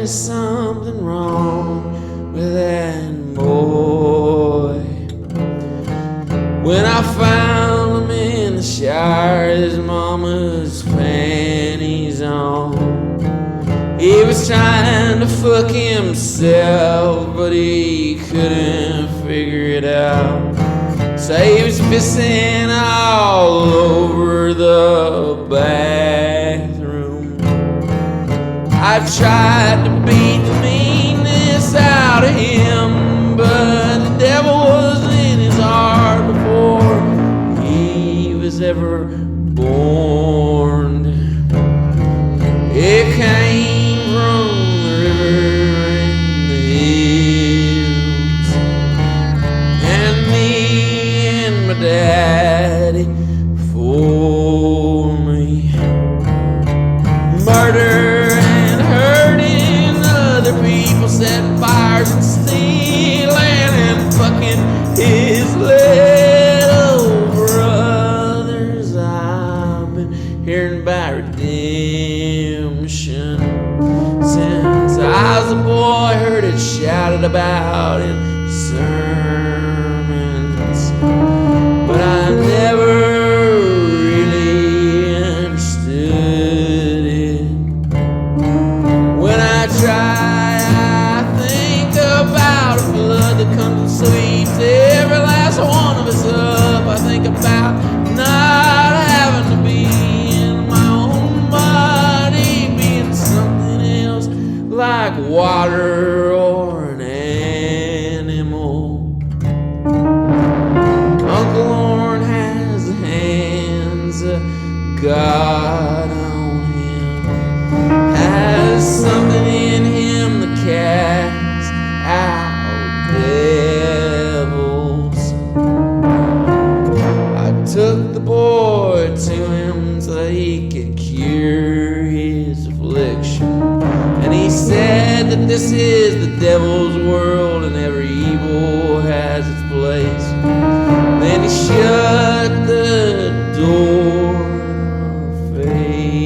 is something wrong with that boy. When I found him in the shower, his mama's panties on. He was trying to fuck himself, but he couldn't figure it out. So he was pissing all over the bathroom. I tried to beat the meanness out of him, but the devil was in his heart before he was ever born. It came from the river and the hills, and me and my daddy for me. Murder and hurting other people, set fires and stealing and fucking his little brothers. I've been hearing about redemption since I was a boy, heard it shouted about in sermons, but I never really understood it. When I try, I think about a flood that comes and sweeps every last one of us up. I think about not having to be in my own body, being something else like water or an animal. Uncle Lorne has the hands of God on him, has something in him that casts out devils. I took the boy to him so he could cure his affliction, and he said that this is the devil's world and every evil has its place. Then he shut the door in our face.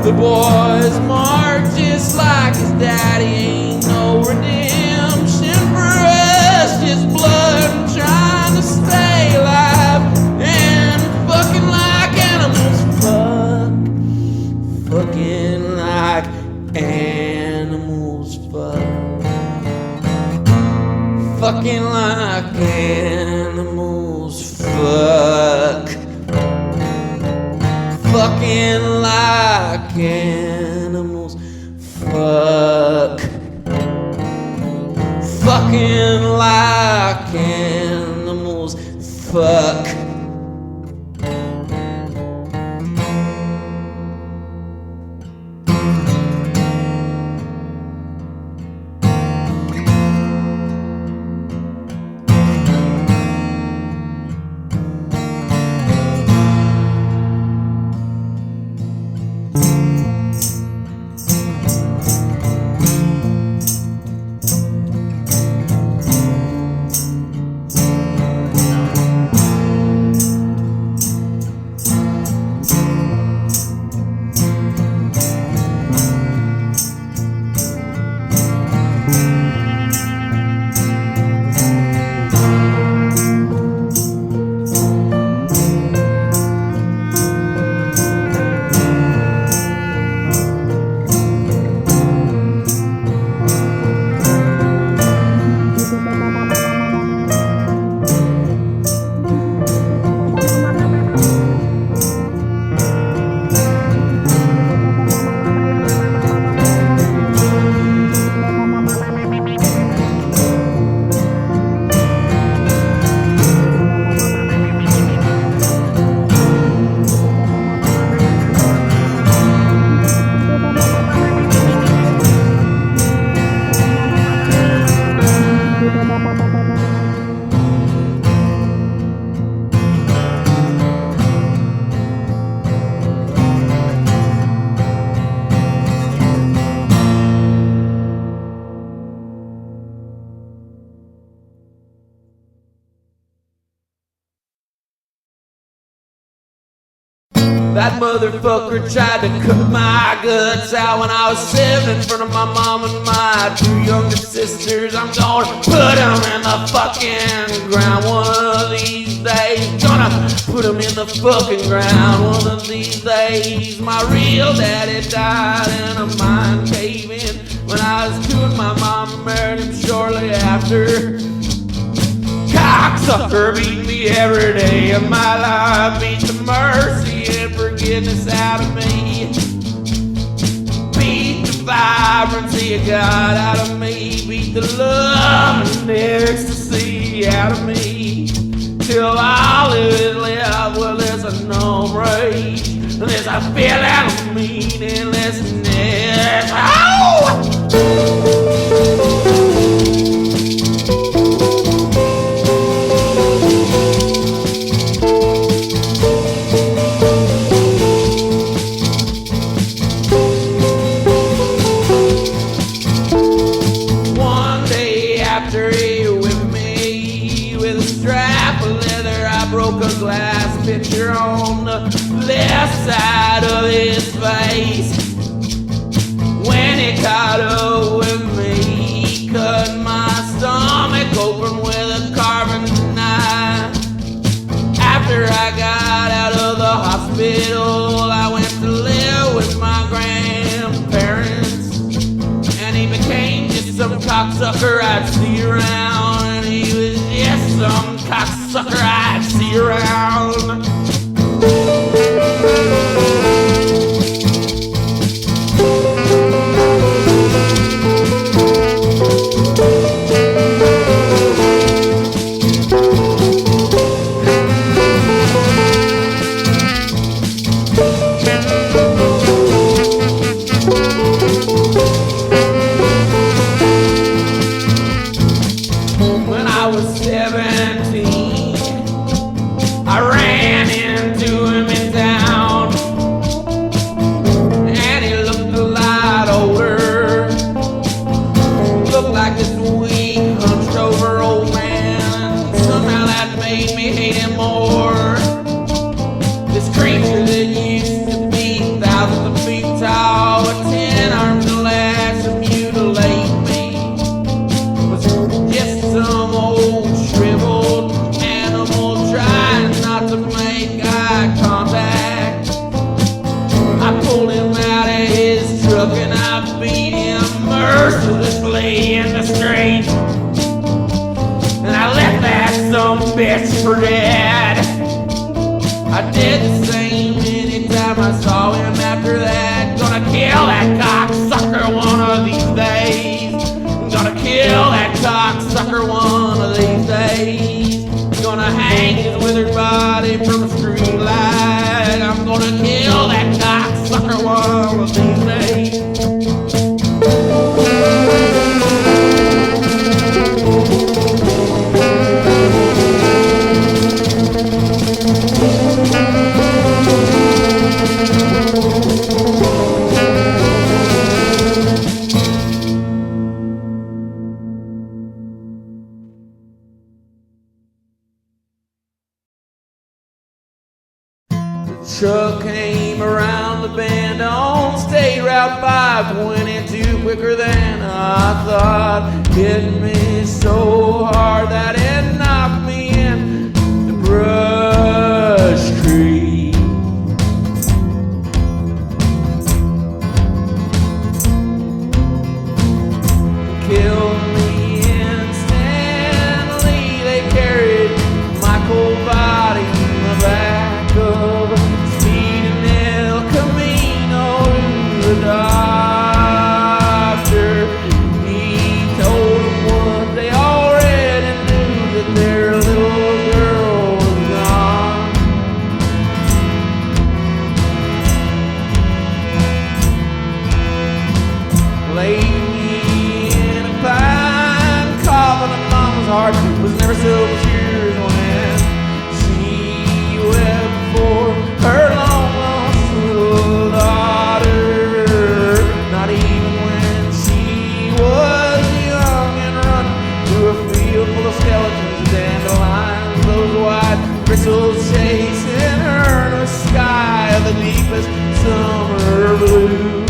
The boy's marked just like his daddy. Ain't no redemption for us, just blood and trying to stay alive and fucking like animals. Fucking like animals. Fucking like animals. Fuck. Fucking like animals. Fuck. Fucking like animals. Fuck. That motherfucker tried to cut my guts out when I was 7 in front of my mom and my 2 younger sisters. I'm gonna put them in the fucking ground one of these days. Gonna put them in the fucking ground one of these days. My real daddy died in a mine cave-in when I was 2 and my mom married him shortly after. Cocksucker beat me every day of my life, beat the mercy and forgiveness out of me, beat the vibrancy of God out of me, beat the love and ecstasy out of me, till all is left, well there's a no rage, there's a feeling of meaninglessness. Oh! Broke a glass pitcher on the left side of his face. When he caught up with me, he cut my stomach open with a carving knife. After I got out of the hospital, I went to live with my grandparents, and he became just some cocksucker I'd see around, and he was just some cocksucker I'd see around. When I was 17, I ran into him in town, and he looked a lot older, looked like this weak, hunched over old man. Somehow that made me hate him more. This creature that used to be thousands of feet tall with 10 arms and legs to mutilate me was just some old shriveled animal trying not to make eye contact. I pulled him out of his truck and I beat him mercilessly in the street, and I left that some bitch for dead. I did the same anytime I saw him after that. Gonna kill that cocksucker one of these days. Gonna kill that cocksucker one of these days. Gonna hang his withered body from a street light. I'm gonna kill that cocksucker one of these days. Truck came around the bend on State Route 522 quicker than I thought. Hit me so hard that it knocked me in the brush tree. Killed me instantly. They carried my cold body in the back of the doctor. He told them what they already knew, that their little girl was gone. Laid me in a pine coffin, and Mama's heart was never so tears when she wept for her long lost little daughter. Not even when she was young and running through a field full of skeletons and dandelions, those white bristles chasing her in the sky of the deep. water blue.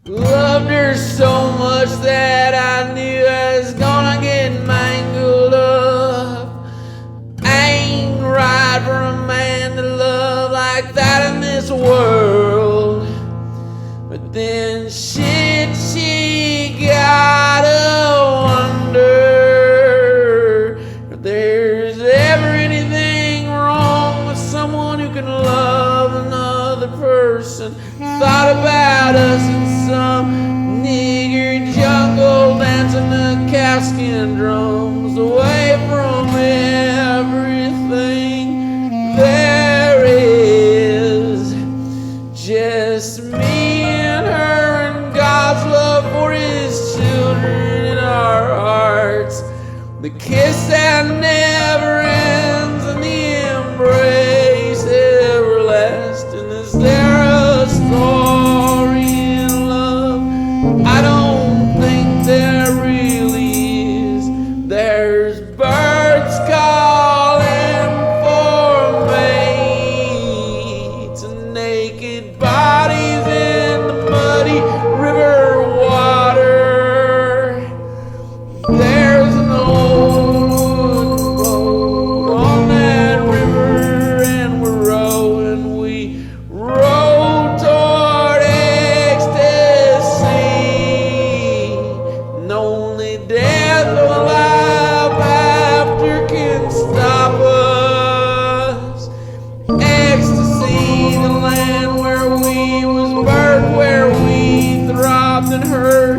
Loved her so much that I knew I was gonna get mangled up. Ain't right for a man to and thought about us in some nigger jungle, dancing the cowskin drums away from everything there is. Just me and her and God's love for his children in our hearts. The kiss that never ends and the embrace everlasting. Is there a story in love? I don't think there really is. There's birds calling for mates and naked bodies in the muddy river water. There's an old wooden boat on that river, and we're rowing. We row toward ecstasy, and only death or life after can stop us. Ecstasy, the land where we was birthed, where we throbbed and heard,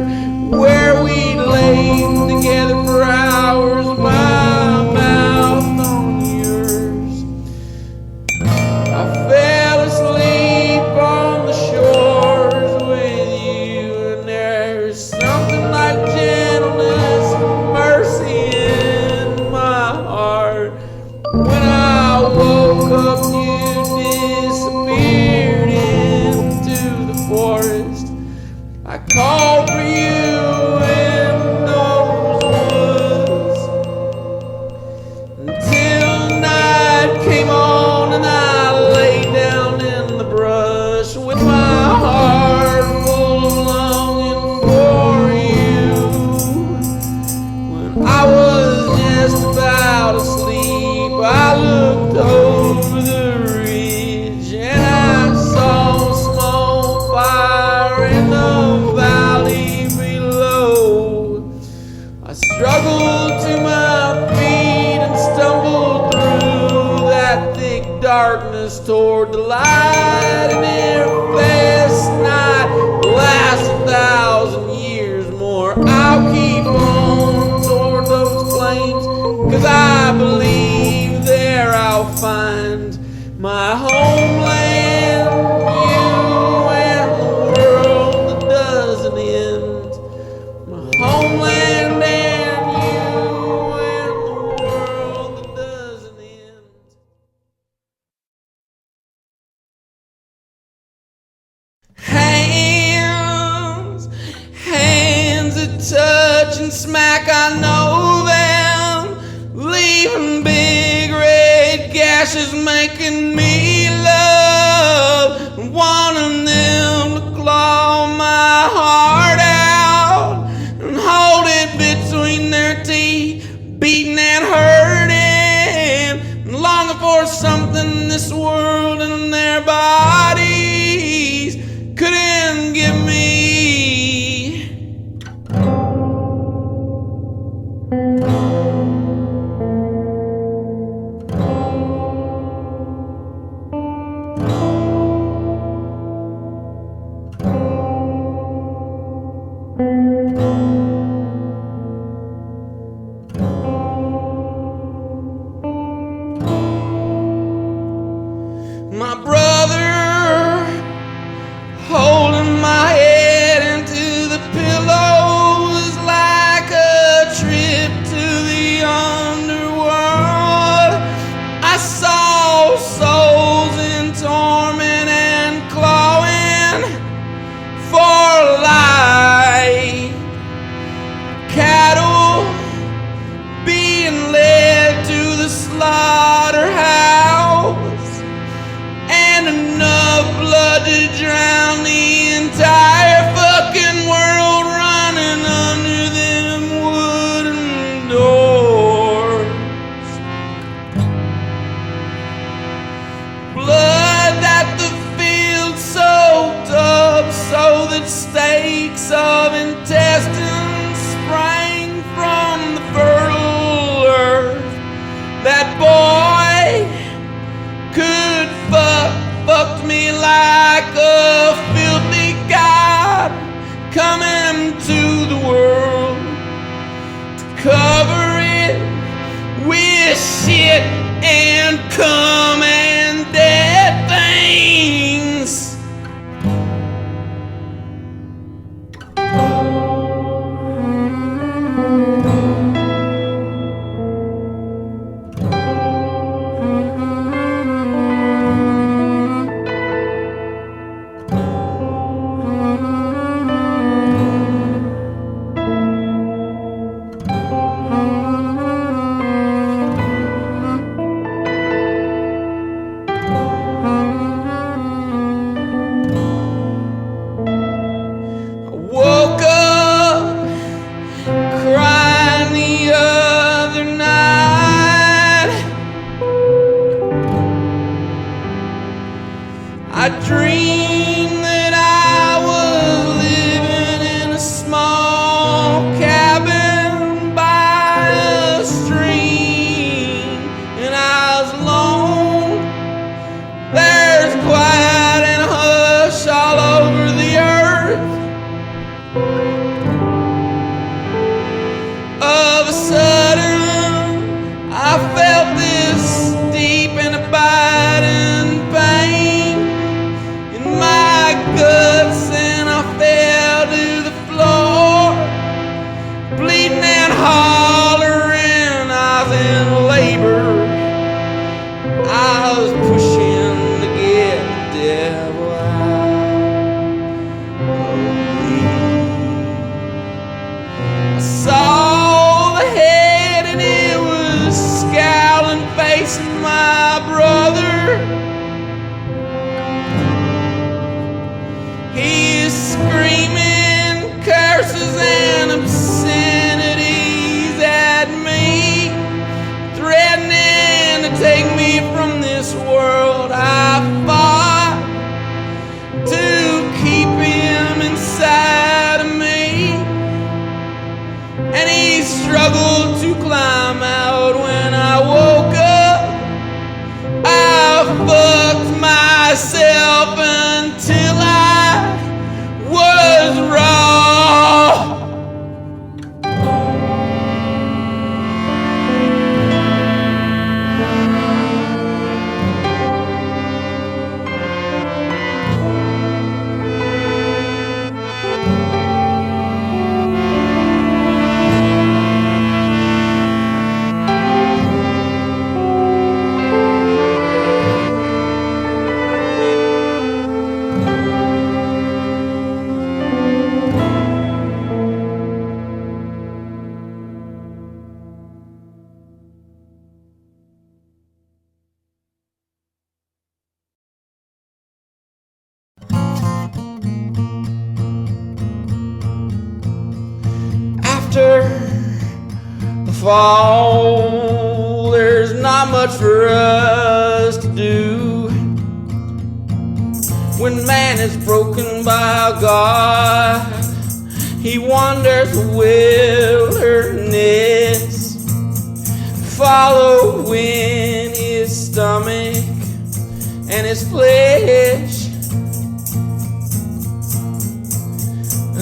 where we laid together for hours, my mouth on yours. I fell asleep on the shores with you, and there's something like gentleness and mercy in my heart. When I woke up, you disappeared into the forest. I called for you in those woods until night came on, and I lay down in the brush with my heart full of longing for you. When I was just about asleep, I looked over the ridge and I saw a small fire in the valley below. I struggled to my feet and stumbled through that thick darkness toward the light. And if this night lasts 1,000 years more, I'll keep on toward those flames, 'cause I believe there I'll find my homeland, you and the world that doesn't end. My homeland and you and the world that doesn't end. Hands, hands that touch and smack, I know them, leaving big red gashes, making me love, wanting them to claw my heart out and hold it between their teeth, beating and hurting, and longing for something this world and their bodies couldn't give me. My brother holding my head into the pillows like a trip to the underworld. I saw souls in torment and clawing for life, cattle being led to the slaughterhouse, and enough blood to drown the entire fucking world running under them wooden doors. Blood that the field soaked up so that stakes of intestines sprang from the fertile earth. That boy could fucked me like a coming to the world to cover it with shit and cum and dead things. I dreamed that I was living in a small cabin by a stream, and I was alone. There's quiet and a hush all over the earth. Of a sudden, I felt this deep and abiding pain in my guts, and I fell to the floor, bleeding and hollering. I was in labor. I was pushing to get the devil out of me. I saw the head, and it was scowling, facing my brother. He is screaming curses and obscenities at me, threatening to take me from this world. I fought to keep him inside of me, and he struggled to climb out. When I woke up, I fucked myself until I was raw. After the fall, there's not much for us to do. When man is broken by God, he wanders the wilderness, following his stomach and his flesh,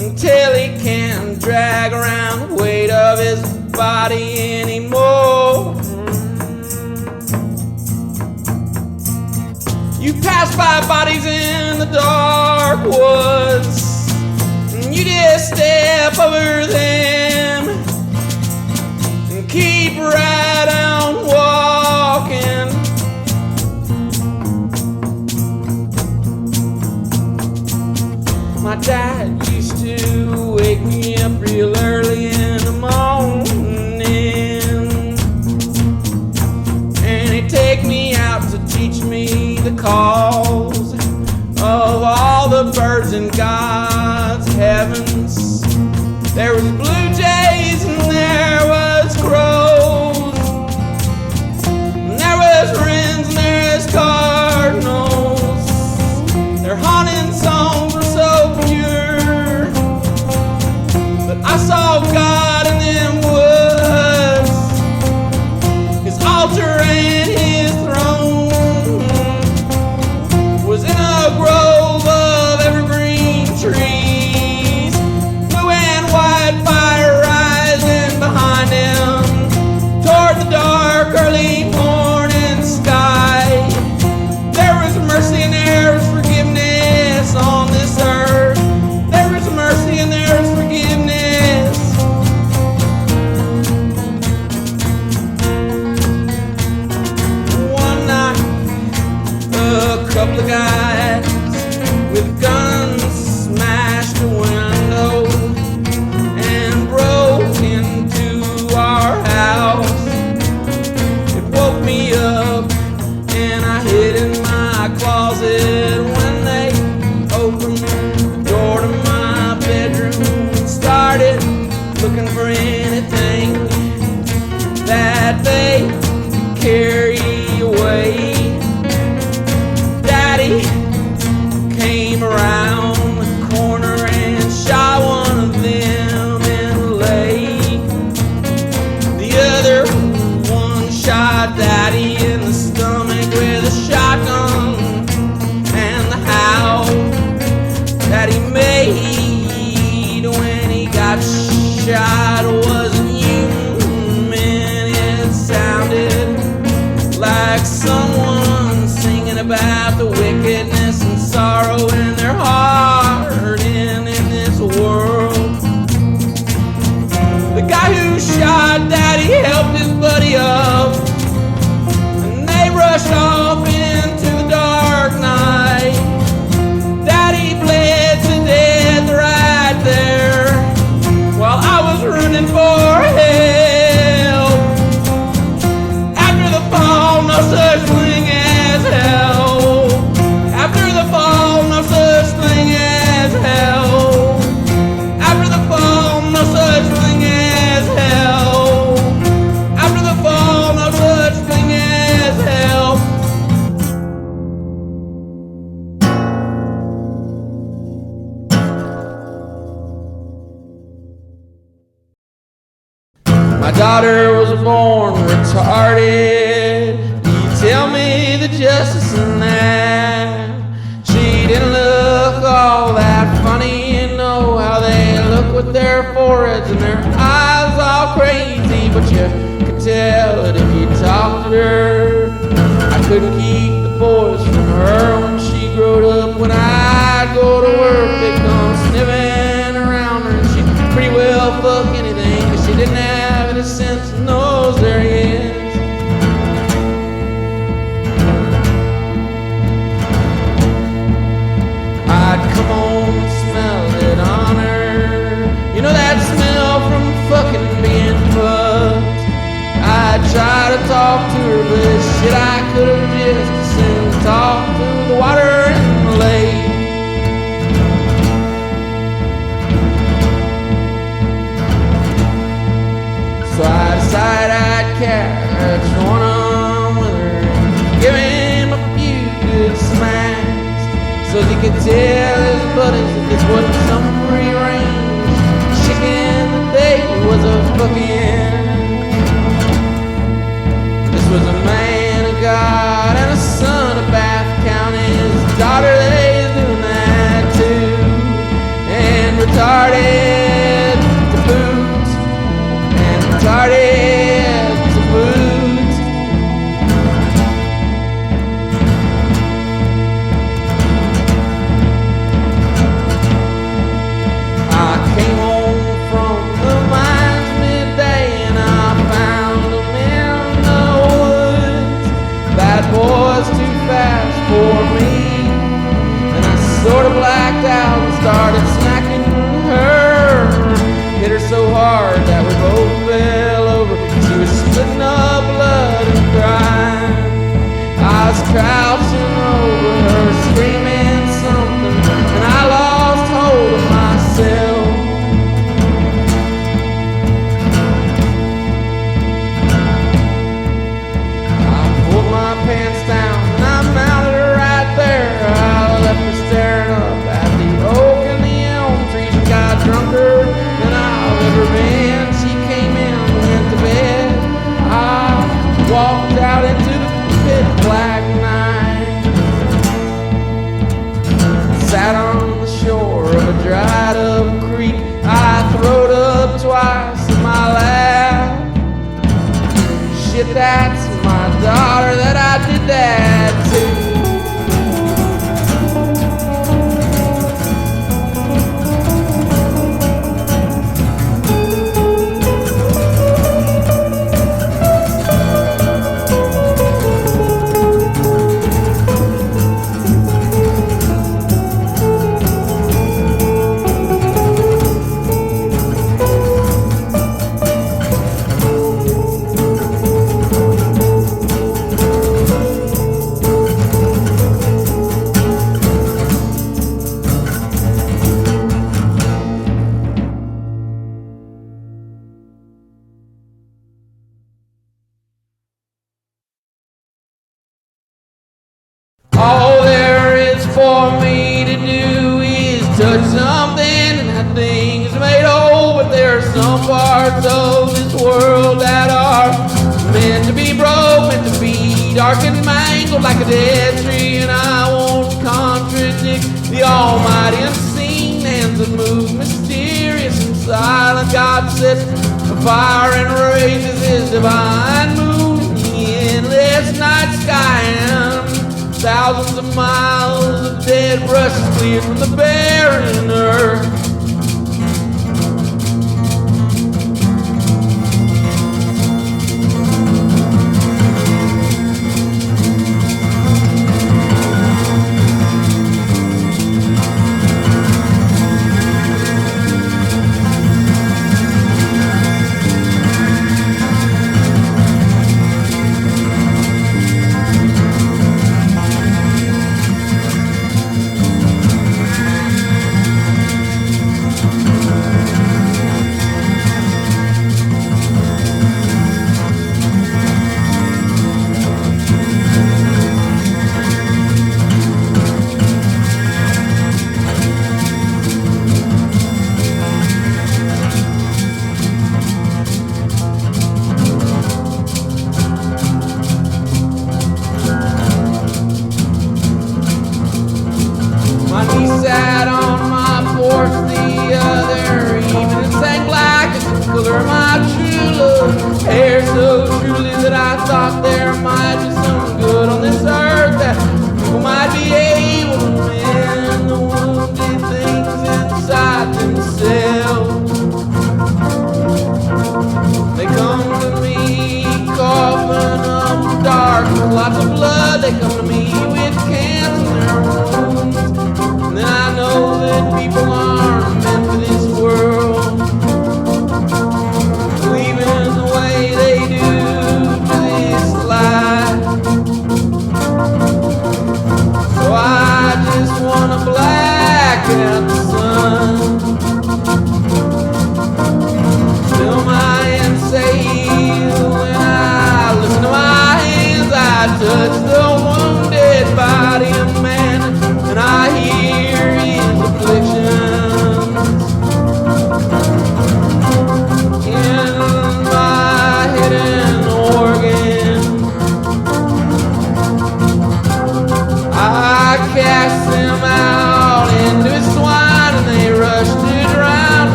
until he can't drag around the weight of his body anymore. You pass by bodies in the dark woods, and you just step over them and keep right on walking. My dad used to wake me up real early in the morning, and he'd take me out to teach me the calls of all the birds in God's heavens. There was blue jays and there was crows, and there was wrens and there was cardinals. Their haunting songs were so pure, but I saw God in them woods, his altar and his throne was in a grove of evergreen trees. couple of guys with guns smashed a window and broke into our house. It woke me up and I hid in my closet when they opened the door to my bedroom and started looking for anything that they could carry away. Daddy came around the corner and shot one of them in the leg. The other one shot Daddy in the stomach with a shotgun, and the howl that he made when he got shot wasn't human. It sounded like someone singing about the wickedness and sorrow in their heart and in this world. The guy who shot Daddy helped his buddy up, and they rushed off into the dark night. Daddy bled to death right there while I was running for help. After the fall, no such thing as hell. After the fall, no such thing as hell. After the fall, no such thing as hell. After the fall, no such thing as hell. My daughter was born retarded. You tell me the justice in that. She didn't look all that funny. You know how they look with their foreheads and their eyes all crazy, but you could tell it if you talked to her. I couldn't keep the boys from her when she growed up. When I'd go to work, they'd come sniffing around her, and she'd pretty well fuck anything, 'cause she didn't have any sense in those areas. I'd come home and smell it on her. You know that smell from fucking being fucked. I'd try to talk to her, but shit, I could have just as soon talked to the water in the lake. So I decided I'd catch one on with her and give him a few good smacks, so he could tell his buddies that this wasn't some free-range chicken that they was a fucking. This was a man of God and a son of Bath County. His daughter, they's doing that too, and retarded to boot, and retarded to boot. I came home from the mines midday and I found them in the woods. Bad boys too fast for me, and I sort of blacked out and started smacking her. Hit her so hard that we both fell over. She was spitting up blood and crying. I was crouching over her, screaming something, and I lost hold of myself. I pulled my pants down and I mounted her right there. I left her staring up at the oak and the elm trees and got drunker than I've ever been. She came in and went to bed. I walked out into the pitch black night, sat on the shore of a dried up creek. I throwed up twice in my lap. Shit, that's my daughter that I did that to. All there is for me to do is touch something, and that thing is made whole. But there are some parts of this world that are meant to be broke, meant to be dark and mangled like a dead tree. And I won't contradict the almighty unseen hands that move mysterious and silent. God sets a fire and raises his divine moon in the endless night sky, and thousands of miles of dead brush is cleared from the barren earth.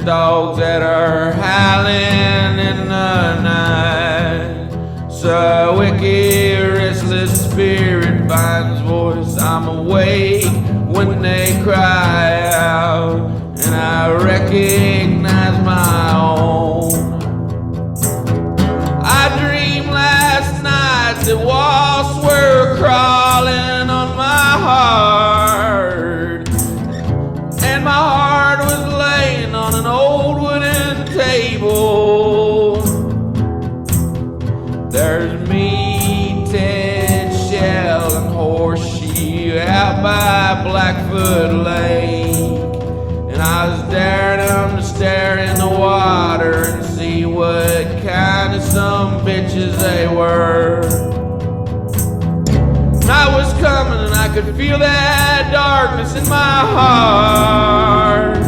dogs that are howling in the night. So a wicked, restless spirit finds voice. I'm awake when they cry out, and I recognize my own. I dreamed last night that wasps were crawling on my heart, and my heart was laying on an old wooden table. There's meat and shell and horseshoe out by Blackfoot Lake, and I was daring them to stare in the water and see what kind of some bitches they were. Night was coming and I could feel that darkness in my heart.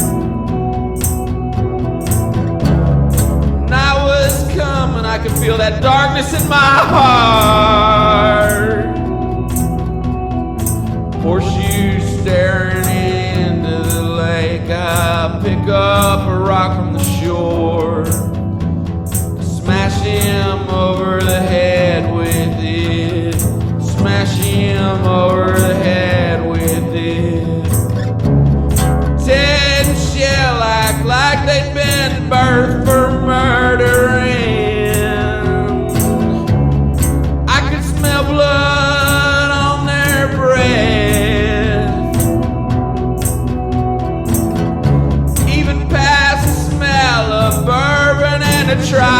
Night was coming, I could feel that darkness in my heart. Horseshoes staring into the lake, I pick up a rock from the shore, smash him over the head with it, smash him over the head with it. Ted and Shell act like they'd been birthed for murdering. I could smell blood on their breath, even past the smell of bourbon and atrocity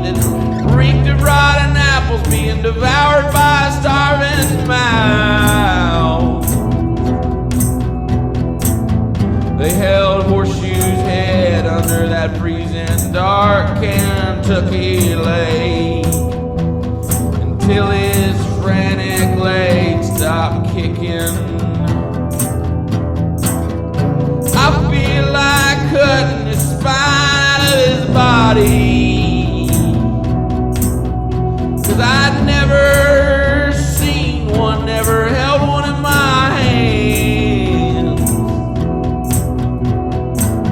that reeked of rotten apples being devoured by a starving mouth. They held Horseshoe's head under that freezing dark Kentucky lake until his frantic legs stopped kicking. I feel like cutting his spine out of his body, 'cause I'd never seen one, never held one in my hand.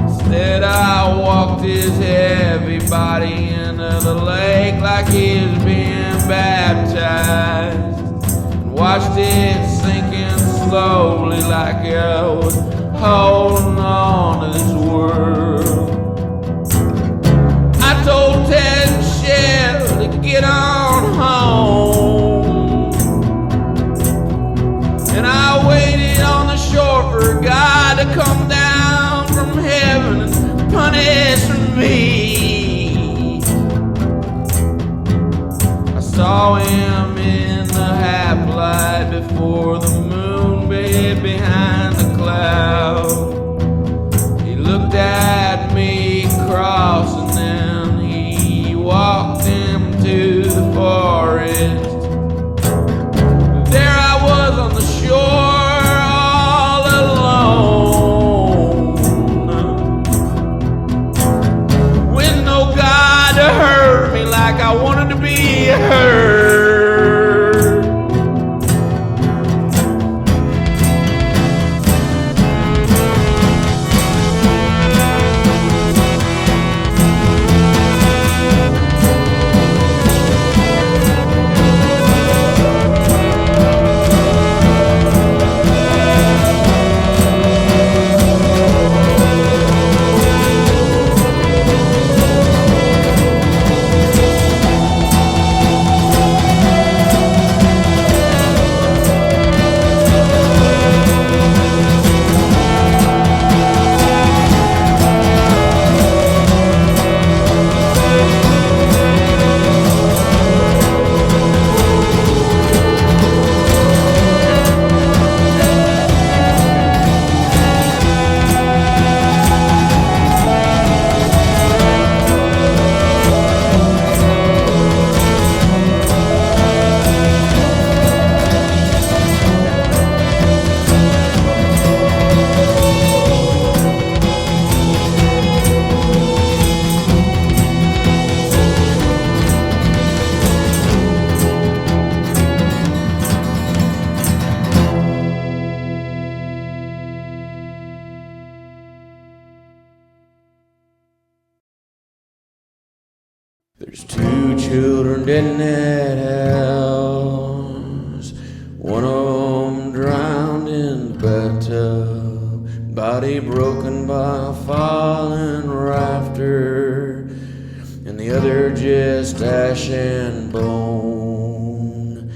Instead I walked his heavy body into the lake like he was being baptized, and watched it sinking slowly like I was holding on to this world. I told Ted and Shell to get on home, and I waited on the shore for God to come down from heaven and punish me. I saw him in the half-light before the moon hid behind the cloud. He looked at me cross and then he walked into the forest. There I was on the shore all alone, with no God to hurt me like I wanted to be hurt. There's two children dead in that house. One of them drowned in the bathtub, body broken by a falling rafter, and the other just ash and bone.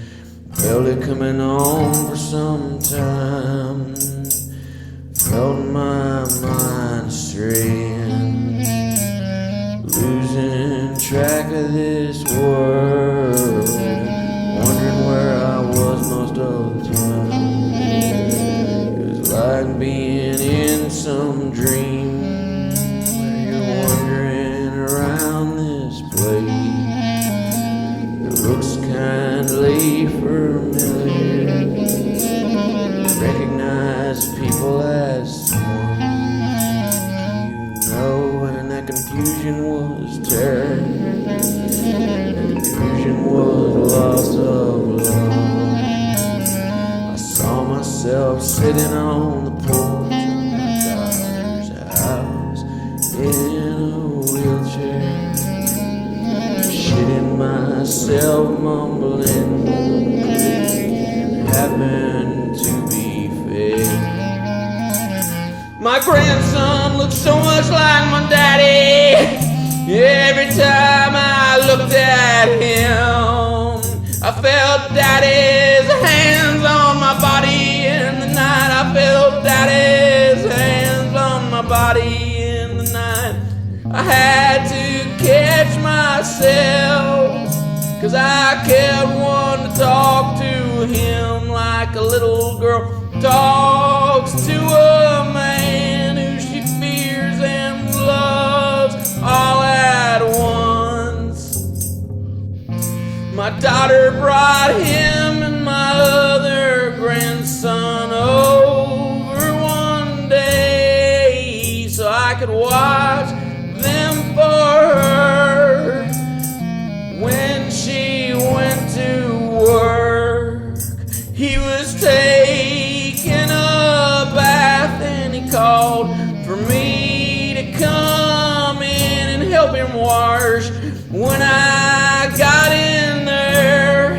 Felt it coming on for some time, felt my mind straying, losing track of this world, wondering where I was most of the time. It was like being in some dream where you're wandering around this place. It looks kindly familiar. Recognize people as someone you know, and that confusion was terror. That confusion was loss of love. I saw myself sitting on the porch of my daughter's house in a wheelchair, shitting myself, mumbling, and happened to be fake. My grandson looks so much like my daddy. Every time I looked at him, I felt daddy's hands on my body in the night. I felt daddy's hands on my body in the night. I had to catch myself, 'cause I kept wanting to talk to him like a little girl talks to a man who she fears and loves all at once. My daughter brought him and my other grandson over one day so I could watch them for her when she went to work. He was taking a bath and he called for me to come in and help him wash. When I got in there,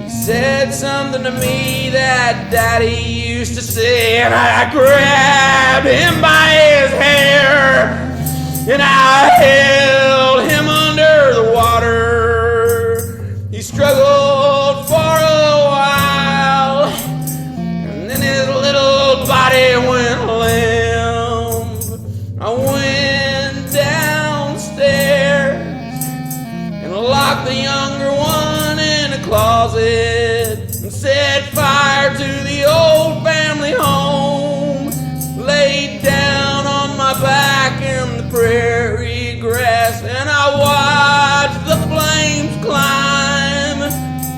he said something to me that Daddy used to say, and I grabbed him by his hair and I held him under the water. He struggled for a while, and then his little body went limp. I went downstairs and locked the younger one in a closet and set fire to the old family home. Laid down on my back in the prairie grass and I watched the flames climb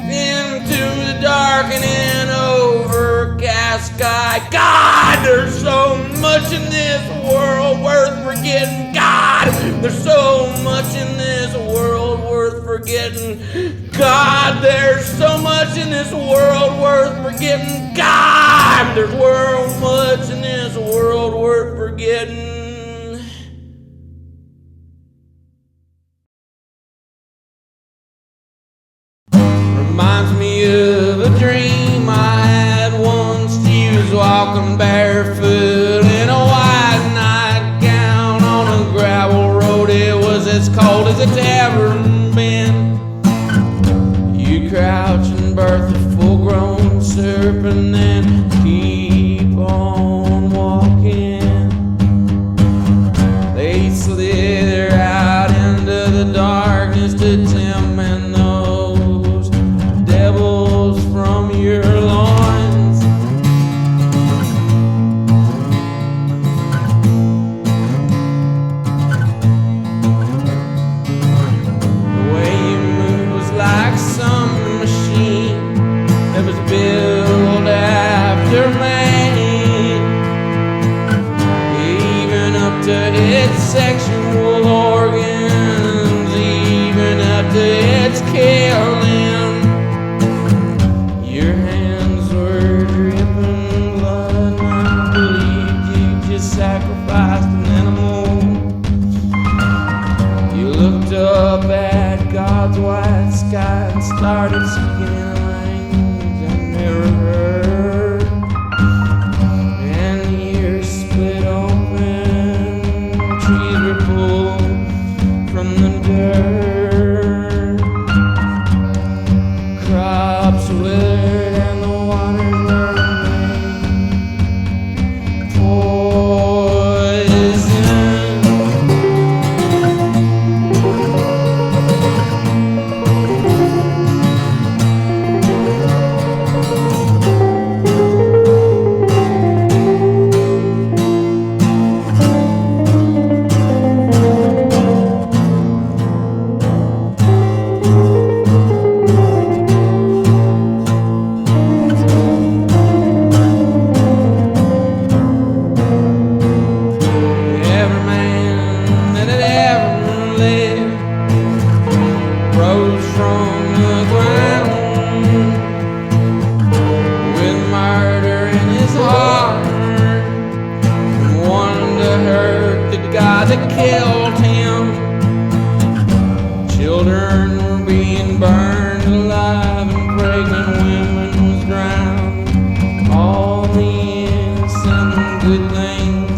into the darkening overcast sky. God, there's so much in this world worth forgetting. God, there's so much in this world worth forgetting. God, there's so much in this world worth forgetting. God, there's much in this world worth forgetting. Reminds me of a dream I had once. She was walking barefoot in a white nightgown on a gravel road. It was as cold as it's ever been. You crouch and birth a full-grown serpent and keep on walking. They slither out into the darkness to torment those devils from your loins. The way you move was like some machine that was built after man, even up to its sexual organs, even up to its killing. Your hands were dripping blood and I believed you just sacrificed an animal. You looked up at God's white sky and started speaking in a language I never heard. And the ears split open, trees were pulled from the dirt. Crops withered and the waters were made poison. good thing